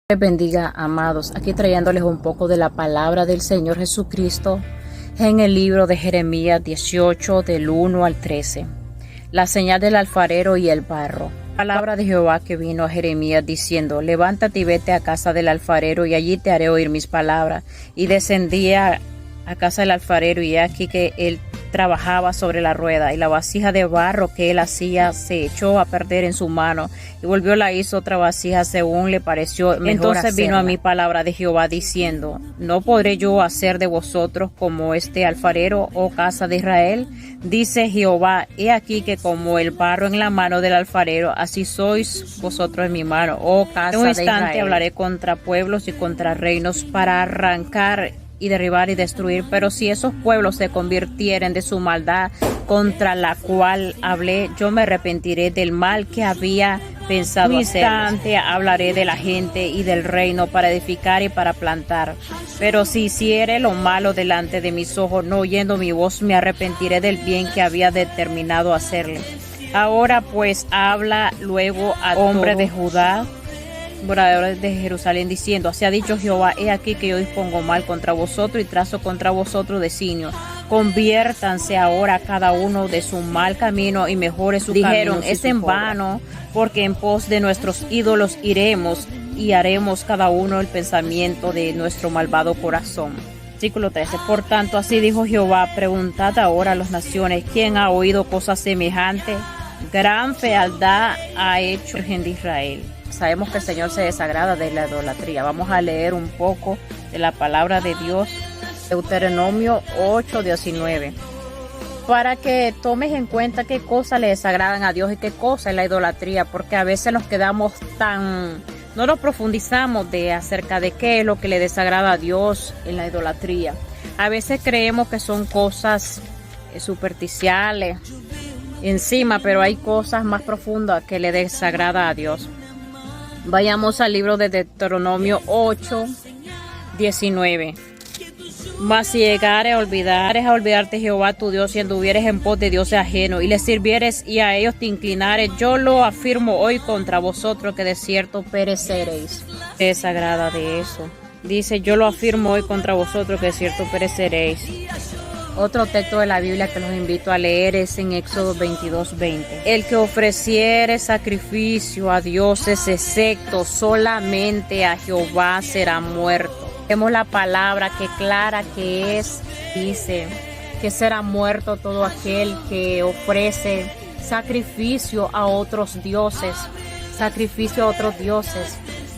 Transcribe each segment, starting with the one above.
Les bendiga, amados, aquí trayéndoles un poco de la palabra del Señor Jesucristo en el libro de Jeremías 18 del 1 al 13. La señal del alfarero y el barro. Palabra de Jehová que vino a Jeremías diciendo: levántate y vete a casa del alfarero y allí te haré oír mis palabras. Y descendí a casa del alfarero y he aquí que él trabajaba sobre la rueda, y la vasija de barro que él hacía se echó a perder en su mano, y volvió la hizo otra vasija según le pareció mejor. Entonces vino a mí palabra de Jehová diciendo: ¿no podré yo hacer de vosotros como este alfarero, oh casa de Israel? Dice Jehová: he aquí que como el barro en la mano del alfarero, así sois vosotros en mi mano, oh casa de Israel. En un instante hablaré contra pueblos y contra reinos para arrancar y derribar y destruir, pero si esos pueblos se convirtieren de su maldad contra la cual hablé, yo me arrepentiré del mal que había pensado hacer. En un instante hablaré de la gente y del reino para edificar y para plantar, pero si hiciere lo malo delante de mis ojos, no oyendo mi voz, me arrepentiré del bien que había determinado hacerle. Ahora pues habla luego a hombre de Judá, moradores de Jerusalén, diciendo: así ha dicho Jehová, he aquí que yo dispongo mal contra vosotros y trazo contra vosotros designio. Conviértanse ahora cada uno de su mal camino y mejore su camino. Dijeron: es en vano, porque en pos de nuestros ídolos iremos y haremos cada uno el pensamiento de nuestro malvado corazón. Versículo 13. Por tanto, así dijo Jehová: preguntad ahora a las naciones, ¿quién ha oído cosas semejantes? Gran fealdad ha hecho el de Israel. Sabemos que el Señor se desagrada de la idolatría. Vamos a leer un poco de la palabra de Dios, Deuteronomio 8:19, para que tomes en cuenta qué cosas le desagradan a Dios y qué cosa es la idolatría, porque a veces nos quedamos no nos profundizamos acerca de qué es lo que le desagrada a Dios en la idolatría. A veces creemos que son cosas superficiales encima, pero hay cosas más profundas que le desagrada a Dios. Vayamos al libro de Deuteronomio 8:19. Mas si llegares a olvidarte Jehová tu Dios, y anduvieres en pos de dioses ajenos, y les sirvieres y a ellos te inclinares, yo lo afirmo hoy contra vosotros, que de cierto pereceréis. Desagrada de eso. Dice: yo lo afirmo hoy contra vosotros, que de cierto pereceréis. Otro texto de la Biblia que los invito a leer es en Éxodo 22:20. El que ofreciere sacrificio a dioses excepto solamente a Jehová será muerto. Vemos la palabra que clara que es, dice que será muerto todo aquel que ofrece sacrificio a otros dioses,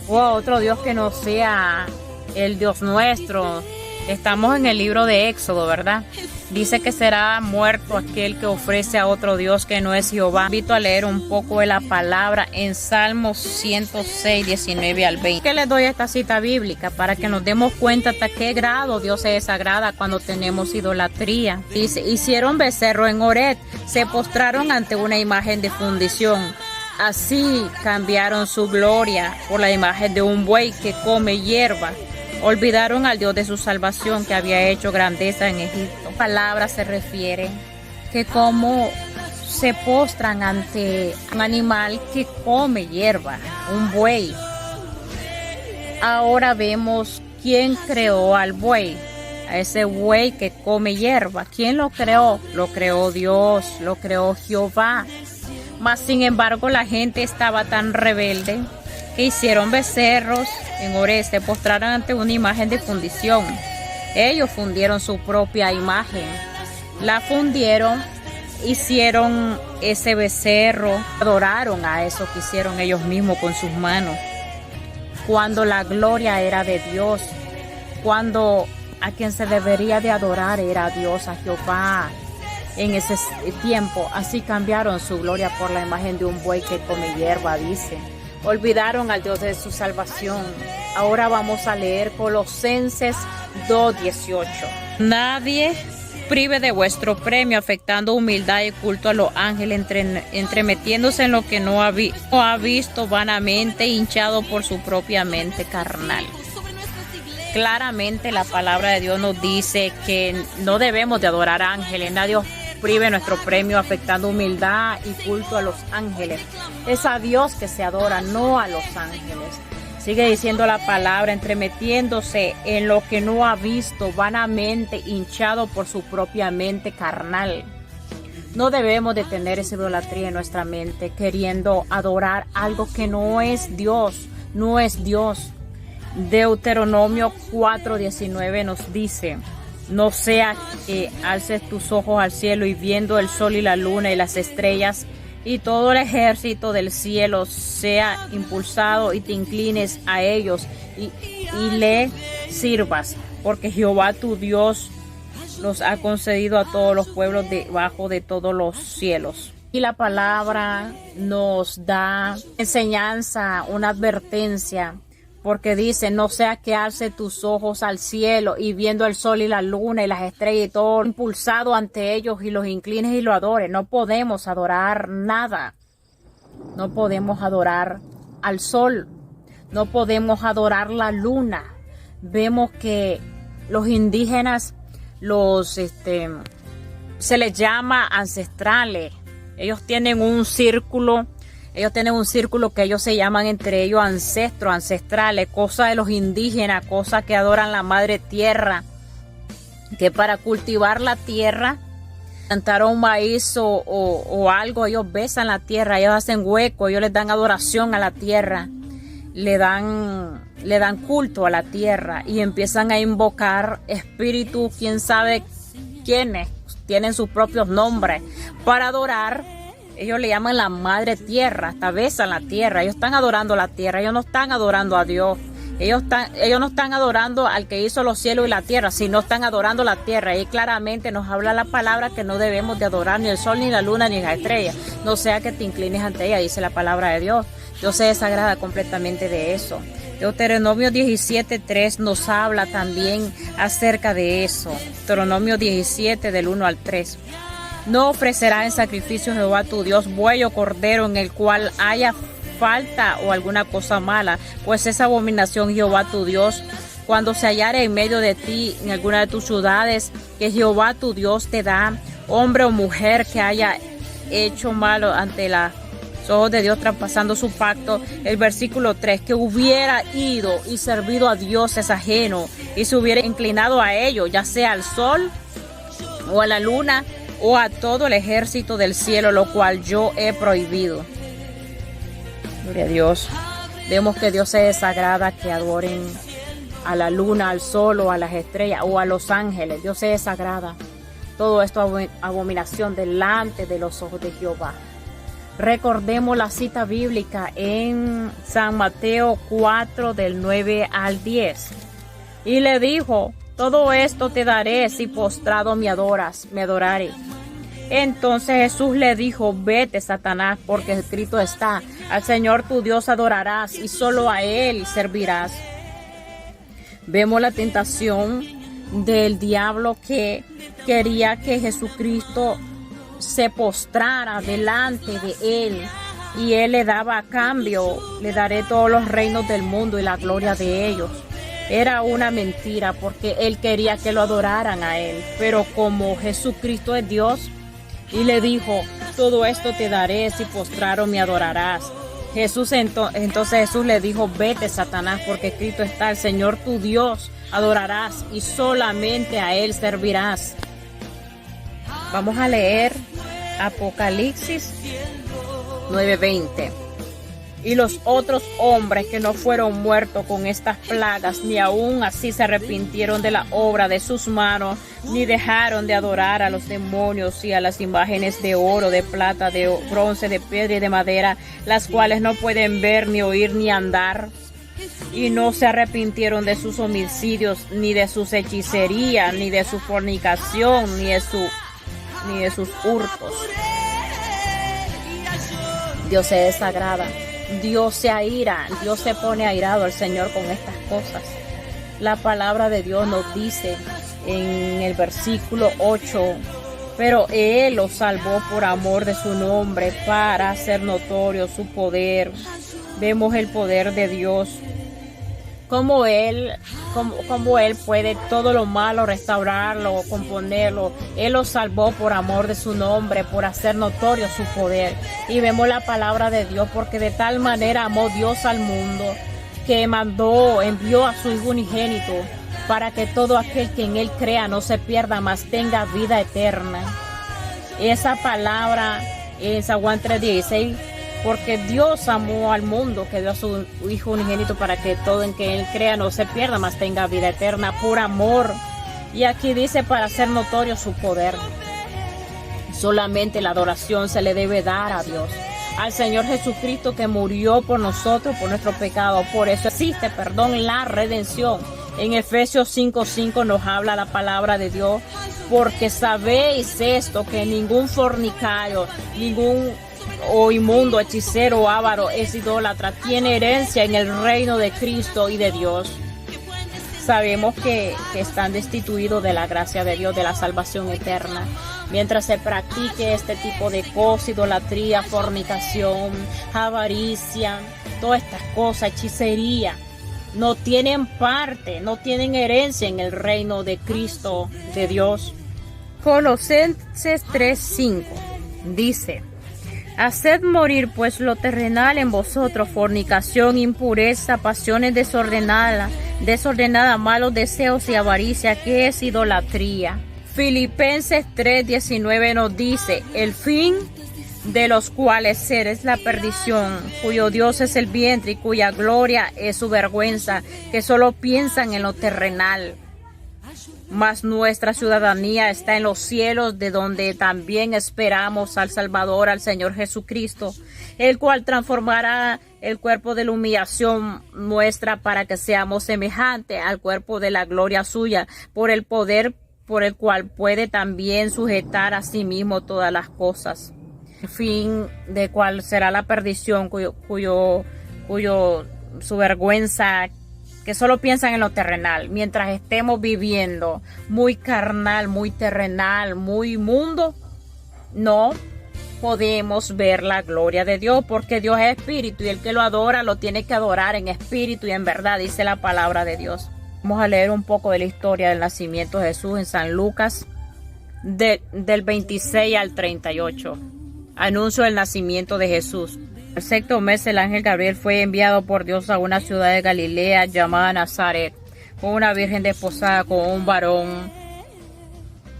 o a otro Dios que no sea el Dios nuestro. Estamos en el libro de Éxodo, ¿verdad? Dice que será muerto aquel que ofrece a otro Dios que no es Jehová. Invito a leer un poco de la palabra en Salmos 106, 19 al 20. ¿Qué les doy a esta cita bíblica? Para que nos demos cuenta hasta qué grado Dios se desagrada cuando tenemos idolatría. Dice: hicieron becerro en Horeb, se postraron ante una imagen de fundición. Así cambiaron su gloria por la imagen de un buey que come hierba. Olvidaron al Dios de su salvación, que había hecho grandeza en Egipto. La palabra se refiere que como se postran ante un animal que come hierba, un buey. Ahora vemos quién creó al buey, a ese buey que come hierba. ¿Quién lo creó? Lo creó Dios, lo creó Jehová. Mas sin embargo la gente estaba tan rebelde que hicieron becerros en Horeb, se postraron ante una imagen de fundición. Ellos fundieron su propia imagen, la fundieron, hicieron ese becerro, adoraron a eso que hicieron ellos mismos con sus manos, cuando la gloria era de Dios, cuando a quien se debería de adorar era a Dios, a Jehová. En ese tiempo, así cambiaron su gloria por la imagen de un buey que come hierba, dice. Olvidaron al Dios de su salvación. Ahora vamos a leer Colosenses 2:18. Nadie prive de vuestro premio, afectando humildad y culto a los ángeles, entremetiéndose en lo que no ha visto vanamente, hinchado por su propia mente carnal. Claramente la palabra de Dios nos dice que no debemos de adorar ángeles. Nadie prive nuestro premio afectando humildad y culto a los ángeles. Es a Dios que se adora, no a los ángeles. Sigue diciendo la palabra, entremetiéndose en lo que no ha visto, vanamente hinchado por su propia mente carnal. No debemos de tener esa idolatría en nuestra mente, queriendo adorar algo que no es Dios, no es Dios. Deuteronomio 4:19 nos dice: no sea que alces tus ojos al cielo y viendo el sol y la luna y las estrellas y todo el ejército del cielo sea impulsado y te inclines a ellos y le sirvas, porque Jehová tu Dios los ha concedido a todos los pueblos debajo de todos los cielos. Y la palabra nos da enseñanza, una advertencia, porque dice: no sea que alce tus ojos al cielo y viendo el sol y la luna y las estrellas y todo impulsado ante ellos y los inclines y lo adores. No podemos adorar nada. No podemos adorar al sol. No podemos adorar la luna. Vemos que los indígenas, se les llama ancestrales. Ellos tienen un círculo. Ellos tienen un círculo que ellos se llaman entre ellos ancestros, ancestrales, cosas de los indígenas, cosas que adoran la madre tierra, que para cultivar la tierra, plantar un maíz o algo, ellos besan la tierra, ellos hacen hueco, ellos les dan adoración a la tierra, le dan culto a la tierra y empiezan a invocar espíritus, quién sabe quiénes, tienen sus propios nombres, para adorar. Ellos le llaman la madre tierra, hasta besan la tierra. Ellos están adorando la tierra, ellos no están adorando a Dios. Ellos no están adorando al que hizo los cielos y la tierra, sino están adorando la tierra. Y claramente nos habla la palabra que no debemos de adorar ni el sol, ni la luna, ni las estrellas. No sea que te inclines ante ella, dice la palabra de Dios. Dios se desagrada completamente de eso. Deuteronomio 17:3 nos habla también acerca de eso. Deuteronomio 17 del 1 al 3. No ofrecerás en sacrificio Jehová tu Dios buey o cordero en el cual haya falta o alguna cosa mala, pues es abominación Jehová tu Dios cuando se hallare en medio de ti en alguna de tus ciudades que Jehová tu Dios te da, hombre o mujer que haya hecho malo ante los ojos de Dios traspasando su pacto. El versículo 3, que hubiera ido y servido a dioses ajenos y se hubiera inclinado a ellos, ya sea al sol o a la luna o a todo el ejército del cielo, lo cual yo he prohibido. Gloria a Dios. Vemos que Dios se desagrada que adoren a la luna, al sol o a las estrellas o a los ángeles. Dios se desagrada. Todo esto es abominación delante de los ojos de Jehová. Recordemos la cita bíblica en San Mateo 4 del 9 al 10. Y le dijo: todo esto te daré si postrado me adoraré. Entonces Jesús le dijo: vete, Satanás, porque escrito está: al Señor tu Dios adorarás y solo a Él servirás. Vemos la tentación del diablo, que quería que Jesucristo se postrara delante de Él, y Él le daba a cambio: le daré todos los reinos del mundo y la gloria de ellos. Era una mentira, porque Él quería que lo adoraran a Él, pero como Jesucristo es Dios, y le dijo: todo esto te daré si postrado me adorarás. Entonces Jesús le dijo: vete, Satanás, porque escrito está: el Señor tu Dios adorarás y solamente a Él servirás. Vamos a leer Apocalipsis 9:20. Y los otros hombres que no fueron muertos con estas plagas, ni aún así se arrepintieron de la obra de sus manos, ni dejaron de adorar a los demonios y a las imágenes de oro, de plata, de bronce, de piedra y de madera, las cuales no pueden ver, ni oír, ni andar. Y no se arrepintieron de sus homicidios, ni de sus hechicerías, ni de su fornicación, ni de sus hurtos. Dios se desagrada. Dios se aira, Dios se pone airado al Señor con estas cosas. La palabra de Dios nos dice en el versículo 8: pero Él los salvó por amor de su nombre, para hacer notorio su poder. Vemos el poder de Dios, cómo Él puede todo lo malo restaurarlo, componerlo. Él los salvó por amor de su nombre, por hacer notorio su poder. Y vemos la palabra de Dios: porque de tal manera amó Dios al mundo, que envió a su Hijo unigénito, para que todo aquel que en Él crea no se pierda, mas tenga vida eterna. Esa palabra en San Juan 3:16, porque Dios amó al mundo, que dio a su Hijo unigénito para que todo en que Él crea no se pierda, mas tenga vida eterna, por amor. Y aquí dice, para hacer notorio su poder. Solamente la adoración se le debe dar a Dios, al Señor Jesucristo, que murió por nosotros, por nuestro pecado. Por eso existe, la redención. En Efesios 5:5 nos habla la palabra de Dios, porque sabéis esto, que ningún fornicario, ningún inmundo, hechicero o avaro es idólatra, tiene herencia en el reino de Cristo y de Dios. Sabemos que están destituidos de la gracia de Dios, de la salvación eterna. Mientras se practique este tipo de cosas, idolatría, fornicación, avaricia, todas estas cosas, hechicería, no tienen parte, no tienen herencia en el reino de Cristo, de Dios. Colosenses 3:5 dice: haced morir pues lo terrenal en vosotros, fornicación, impureza, pasiones desordenadas, malos deseos y avaricia, que es idolatría. Filipenses 3:19 nos dice: el fin de los cuales es la perdición, cuyo Dios es el vientre y cuya gloria es su vergüenza, que solo piensan en lo terrenal. Mas nuestra ciudadanía está en los cielos, de donde también esperamos al Salvador, al Señor Jesucristo, el cual transformará el cuerpo de la humillación nuestra para que seamos semejantes al cuerpo de la gloria suya, por el poder por el cual puede también sujetar a sí mismo todas las cosas. El fin de cuál será la perdición, cuyo su vergüenza, que solo piensan en lo terrenal. Mientras estemos viviendo muy carnal, muy terrenal, muy mundo, no podemos ver la gloria de Dios, porque Dios es espíritu y el que lo adora lo tiene que adorar en espíritu y en verdad, dice la palabra de Dios. Vamos a leer un poco de la historia del nacimiento de Jesús en San Lucas, del 26 al 38. Anuncio del nacimiento de Jesús. El sexto mes, el ángel Gabriel fue enviado por Dios a una ciudad de Galilea llamada Nazaret, con una virgen desposada con un varón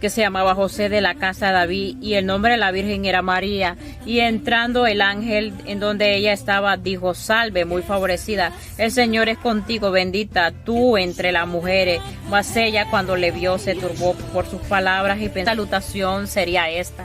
que se llamaba José, de la casa de David, y el nombre de la virgen era María. Y entrando el ángel en donde ella estaba, dijo: salve, muy favorecida, el Señor es contigo, bendita tú entre las mujeres. Mas ella, cuando le vio, se turbó por sus palabras y pensó: salutación sería esta.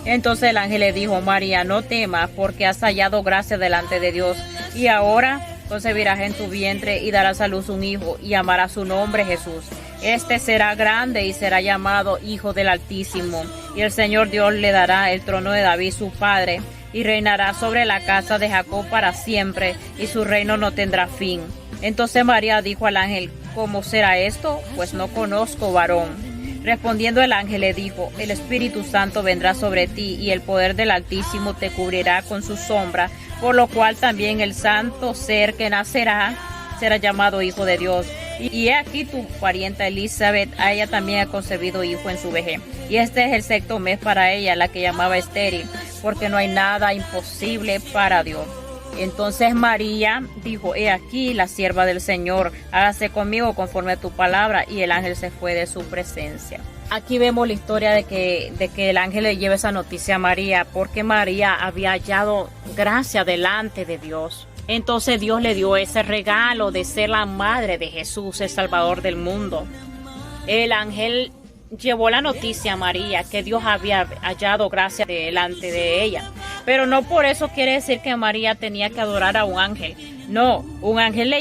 Entonces el ángel le dijo: María, no temas, porque has hallado gracia delante de Dios, y ahora concebirás en tu vientre y darás a luz un hijo, y llamarás su nombre Jesús. Este será grande y será llamado Hijo del Altísimo, y el Señor Dios le dará el trono de David su padre, y reinará sobre la casa de Jacob para siempre, y su reino no tendrá fin. Entonces María dijo al ángel: ¿cómo será esto? Pues no conozco varón. Respondiendo el ángel le dijo: el Espíritu Santo vendrá sobre ti, y el poder del Altísimo te cubrirá con su sombra, por lo cual también el santo ser que nacerá será llamado Hijo de Dios. Y he aquí tu parienta Elizabeth, a ella también ha concebido hijo en su vejez. Y este es el sexto mes para ella, la que llamaba estéril, porque no hay nada imposible para Dios. Entonces María dijo: he aquí la sierva del Señor, hágase conmigo conforme a tu palabra. Y el ángel se fue de su presencia. Aquí vemos la historia de que el ángel le lleva esa noticia a María, porque María había hallado gracia delante de Dios. Entonces Dios le dio ese regalo de ser la madre de Jesús, el Salvador del mundo. El ángel llevó la noticia a María, que Dios había hallado gracia delante de ella. Pero no por eso quiere decir que María tenía que adorar a un ángel. No, un ángel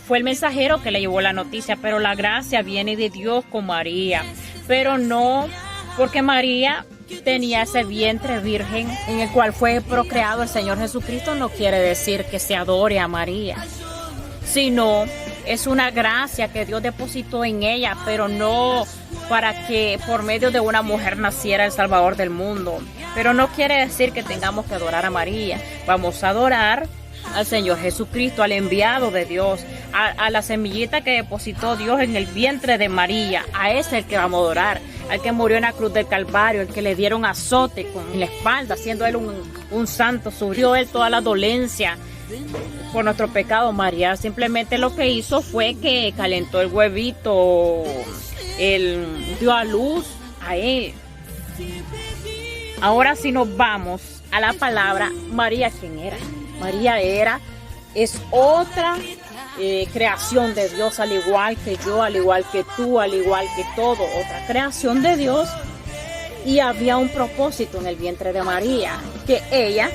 fue el mensajero que le llevó la noticia, pero la gracia viene de Dios con María. Pero no porque María tenía ese vientre virgen en el cual fue procreado el Señor Jesucristo, no quiere decir que se adore a María, sino es una gracia que Dios depositó en ella, pero no para que por medio de una mujer naciera el Salvador del mundo. Pero no quiere decir que tengamos que adorar a María. Vamos a adorar al Señor Jesucristo, al enviado de Dios, a la semillita que depositó Dios en el vientre de María. A ese es el que vamos a adorar. al que murió en la cruz del Calvario, el que le dieron azote en la espalda, siendo él un santo, sufrió él toda la dolencia por nuestro pecado. María simplemente lo que hizo fue que calentó el huevito, él dio a luz a él. Ahora si nos vamos a la palabra, María, ¿quién era? María es otra creación de Dios, al igual que yo, al igual que tú, al igual que todo, otra creación de Dios. Y había un propósito en el vientre de María, que ella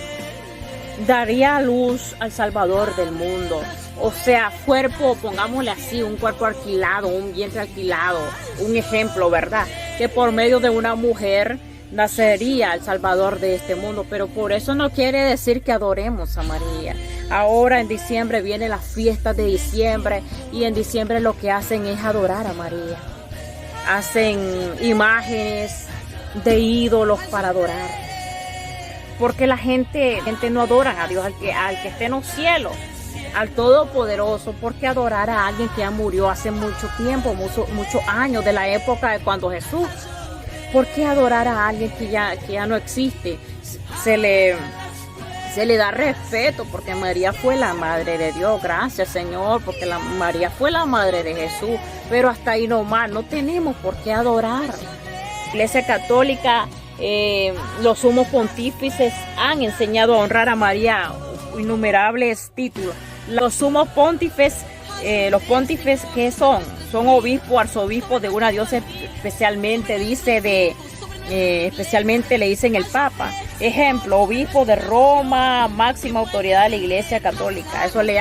daría a luz al Salvador del mundo. O sea, cuerpo, pongámosle así, un cuerpo alquilado, un vientre alquilado, un ejemplo, ¿verdad? Que por medio de una mujer nacería el Salvador de este mundo, pero por eso no quiere decir que adoremos a María. Ahora en diciembre vienen las fiestas de diciembre y en diciembre lo que hacen es adorar a María. Hacen imágenes de ídolos para adorar. Porque la gente no adora a Dios, al que esté en los cielos, al Todopoderoso. Porque adorar a alguien que ya murió hace mucho tiempo, muchos años, de la época de cuando Jesús. ¿Por qué adorar a alguien que ya no existe? Se le da respeto porque María fue la madre de Dios. Gracias, Señor, porque María fue la madre de Jesús. Pero hasta ahí nomás, no tenemos por qué adorar. La Iglesia Católica, los sumos pontífices han enseñado a honrar a María, innumerables títulos. Los sumos pontífices, los pontífices, ¿qué son? Son obispos, arzobispos de una diócesis, especialmente especialmente le dicen el Papa. Ejemplo, obispo de Roma, máxima autoridad de la Iglesia Católica. Eso le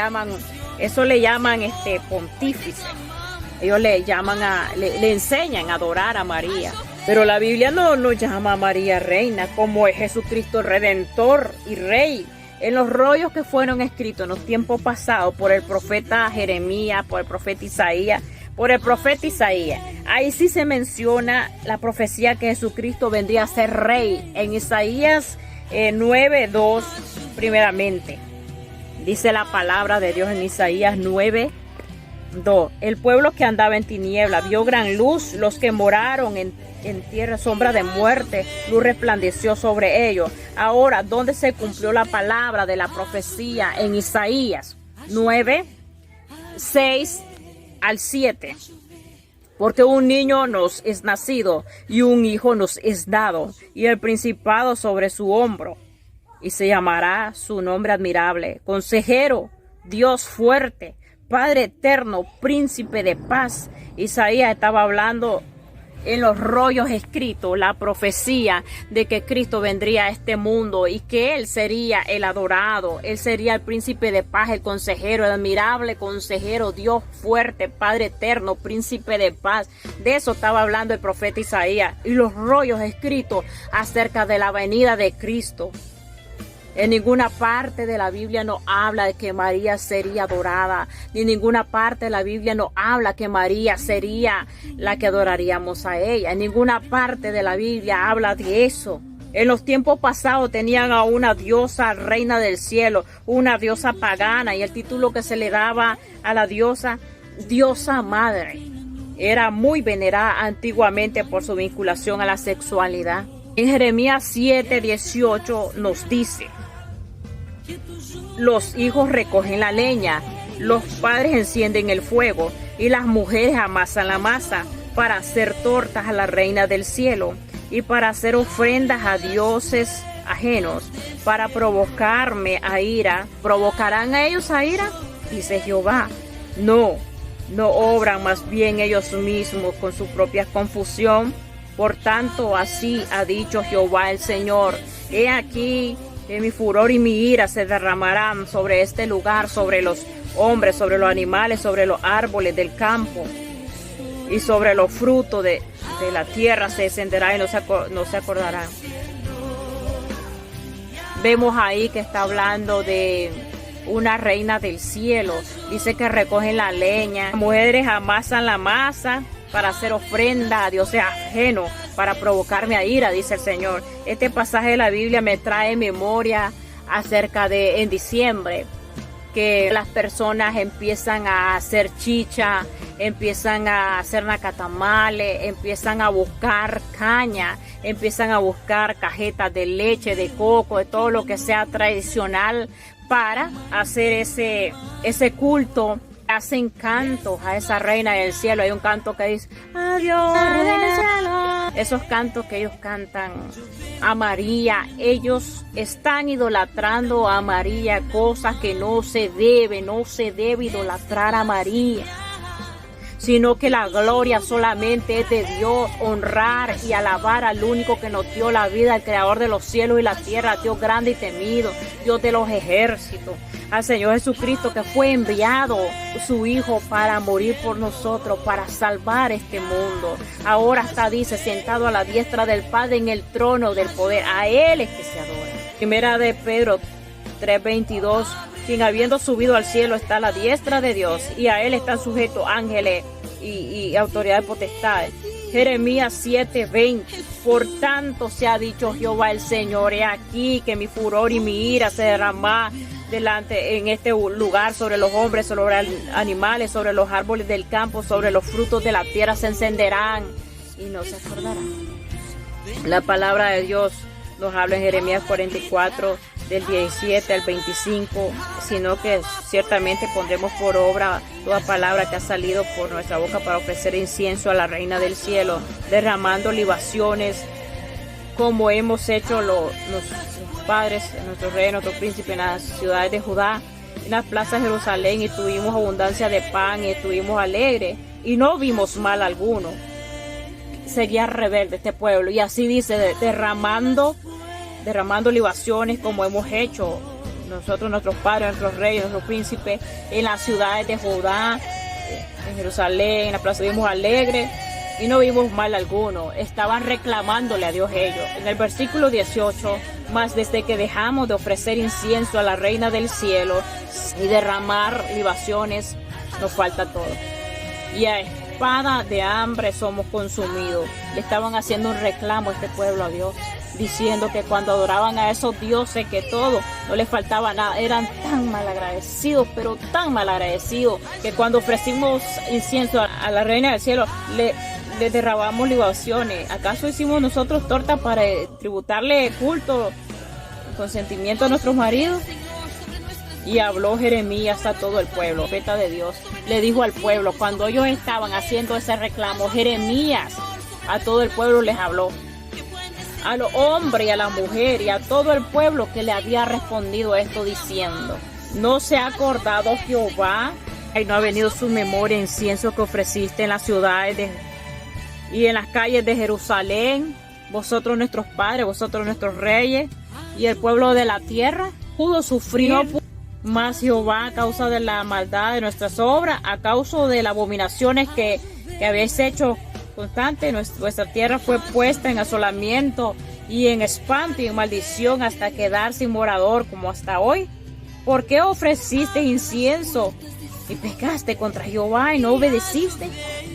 llaman pontífice. Ellos le enseñan a adorar a María. Pero la Biblia no llama a María reina, como es Jesucristo Redentor y Rey. En los rollos que fueron escritos en los tiempos pasados por el profeta Jeremías, por el profeta Isaías, ahí sí se menciona la profecía que Jesucristo vendría a ser rey. En Isaías 9:2 primeramente. Dice la palabra de Dios en Isaías 9:2. El pueblo que andaba en tiniebla vio gran luz, los que moraron en tierra sombra de muerte, luz resplandeció sobre ellos. Ahora, ¿dónde se cumplió la palabra de la profecía? En Isaías 9:6-7. Porque un niño nos es nacido y un hijo nos es dado, y el principado sobre su hombro, y se llamará su nombre admirable, consejero, Dios fuerte, Padre eterno, príncipe de paz. Isaías estaba hablando en los rollos escritos la profecía de que Cristo vendría a este mundo y que Él sería el adorado, Él sería el príncipe de paz, el consejero, el admirable consejero, Dios fuerte, Padre eterno, príncipe de paz. De eso estaba hablando el profeta Isaías y los rollos escritos acerca de la venida de Cristo. En ninguna parte de la Biblia no habla de que María sería adorada, ni en ninguna parte de la Biblia no habla que María sería la que adoraríamos a ella. En ninguna parte de la Biblia habla de eso. En los tiempos pasados tenían a una diosa reina del cielo, una diosa pagana, y el título que se le daba a la diosa madre. Era muy venerada antiguamente por su vinculación a la sexualidad. En Jeremías 7:18 nos dice: los hijos recogen la leña, los padres encienden el fuego y las mujeres amasan la masa para hacer tortas a la reina del cielo y para hacer ofrendas a dioses ajenos, para provocarme a ira. ¿Provocarán a ellos a ira? Dice Jehová. No obran más bien ellos mismos con su propia confusión. Por tanto, así ha dicho Jehová el Señor: he aquí que mi furor y mi ira se derramarán sobre este lugar, sobre los hombres, sobre los animales, sobre los árboles del campo y sobre los frutos de la tierra se descenderá y no se acordará. Vemos ahí que está hablando de una reina del cielo. Dice que recogen la leña, las mujeres amasan la masa para hacer ofrenda a dioses ajenos, para provocarme a ira, dice el Señor. Este pasaje de la Biblia me trae memoria acerca de en diciembre, que las personas empiezan a hacer chicha empiezan a hacer nacatamales, empiezan a buscar caña, empiezan a buscar cajetas de leche, de coco, de todo lo que sea tradicional para hacer ese culto. Hacen cantos a esa reina del cielo. Hay un canto que dice: adiós, reina del cielo. Esos cantos que ellos cantan a María, ellos están idolatrando a María, cosas que no se debe idolatrar a María, sino que la gloria solamente es de Dios, honrar y alabar al único que nos dio la vida, al creador de los cielos y la tierra, Dios grande y temido, Dios de los ejércitos, al Señor Jesucristo, que fue enviado su Hijo para morir por nosotros, para salvar este mundo. Ahora está, dice, sentado a la diestra del Padre en el trono del poder. A Él es que se adora. Primera de Pedro 3:22, quien habiendo subido al cielo está a la diestra de Dios, y a Él están sujetos ángeles y autoridades potestades. Jeremías 7:20, por tanto se ha dicho Jehová el Señor, he aquí que mi furor y mi ira se derramará delante en este lugar sobre los hombres, sobre los animales, sobre los árboles del campo, sobre los frutos de la tierra se encenderán y no se acordarán. La palabra de Dios nos habla en Jeremías 44, del 17 al 25, sino que ciertamente pondremos por obra toda palabra que ha salido por nuestra boca para ofrecer incienso a la Reina del Cielo, derramando libaciones como hemos hecho nuestros padres, nuestros reyes, nuestros príncipes en las ciudades de Judá, en las plazas de Jerusalén, y tuvimos abundancia de pan y estuvimos alegres y no vimos mal alguno. Seguía rebelde este pueblo, y así dice, derramando libaciones como hemos hecho nosotros, nuestros padres, nuestros reyes, nuestros príncipes, en las ciudades de Judá, en Jerusalén, en la plaza vimos alegres y no vimos mal alguno. Estaban reclamándole a Dios ellos. En el versículo 18, mas desde que dejamos de ofrecer incienso a la Reina del Cielo y derramar libaciones, nos falta todo. Y a espada de hambre somos consumidos. Le estaban haciendo un reclamo a este pueblo a Dios, diciendo que cuando adoraban a esos dioses, que todo, no les faltaba nada. Eran tan malagradecidos, pero tan malagradecidos, que cuando ofrecimos incienso a la Reina del Cielo, le derramamos libaciones. ¿Acaso hicimos nosotros torta para tributarle culto, consentimiento a nuestros maridos? Y habló Jeremías a todo el pueblo, profeta de Dios. Le dijo al pueblo, cuando ellos estaban haciendo ese reclamo, Jeremías a todo el pueblo les habló. A los hombres y a la mujer y a todo el pueblo que le había respondido esto diciendo: ¿no se ha acordado Jehová y no ha venido su memoria incienso que ofreciste en las ciudades y en las calles de Jerusalén? Vosotros nuestros padres, vosotros nuestros reyes y el pueblo de la tierra pudo sufrir más Jehová a causa de la maldad de nuestras obras, a causa de las abominaciones que habéis hecho constante. Nuestra tierra fue puesta en asolamiento y en espanto y en maldición hasta quedar sin morador como hasta hoy. ¿Por qué ofreciste incienso y pecaste contra Jehová y no obedeciste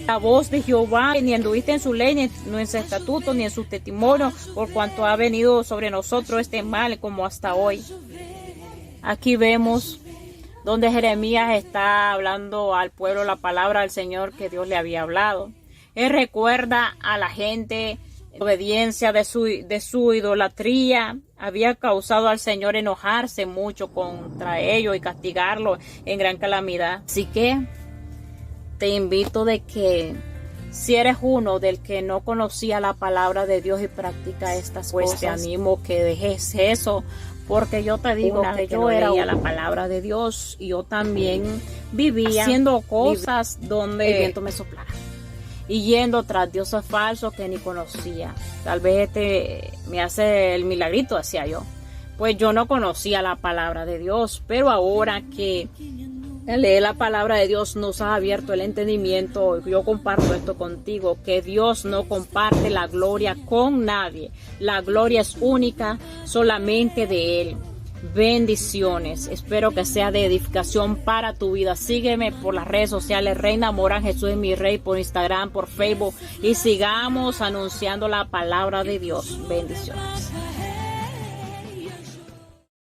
la voz de Jehová, ni anduviste en su ley, ni en su estatuto, ni en su testimonio, por cuanto ha venido sobre nosotros este mal como hasta hoy? Aquí vemos donde Jeremías está hablando al pueblo la palabra del Señor que Dios le había hablado. Él recuerda a la gente la obediencia de su idolatría. Había causado al Señor enojarse mucho contra ellos y castigarlo en gran calamidad. Así que te invito de que si eres uno del que no conocía la palabra de Dios y practica estas cosas, te animo que dejes eso, porque yo te digo que yo leía la palabra de Dios y yo también vivía haciendo cosas donde el viento me soplara y yendo tras dioses falsos que ni conocía. Tal vez me hace el milagrito, decía yo. Pues yo no conocía la palabra de Dios, pero ahora que leer la palabra de Dios nos ha abierto el entendimiento, yo comparto esto contigo, que Dios no comparte la gloria con nadie. La gloria es única, solamente de Él. Bendiciones. Espero que sea de edificación para tu vida. Sígueme por las redes sociales, Reina Morán Jesús es mi Rey, por Instagram, por Facebook, y sigamos anunciando la palabra de Dios. Bendiciones.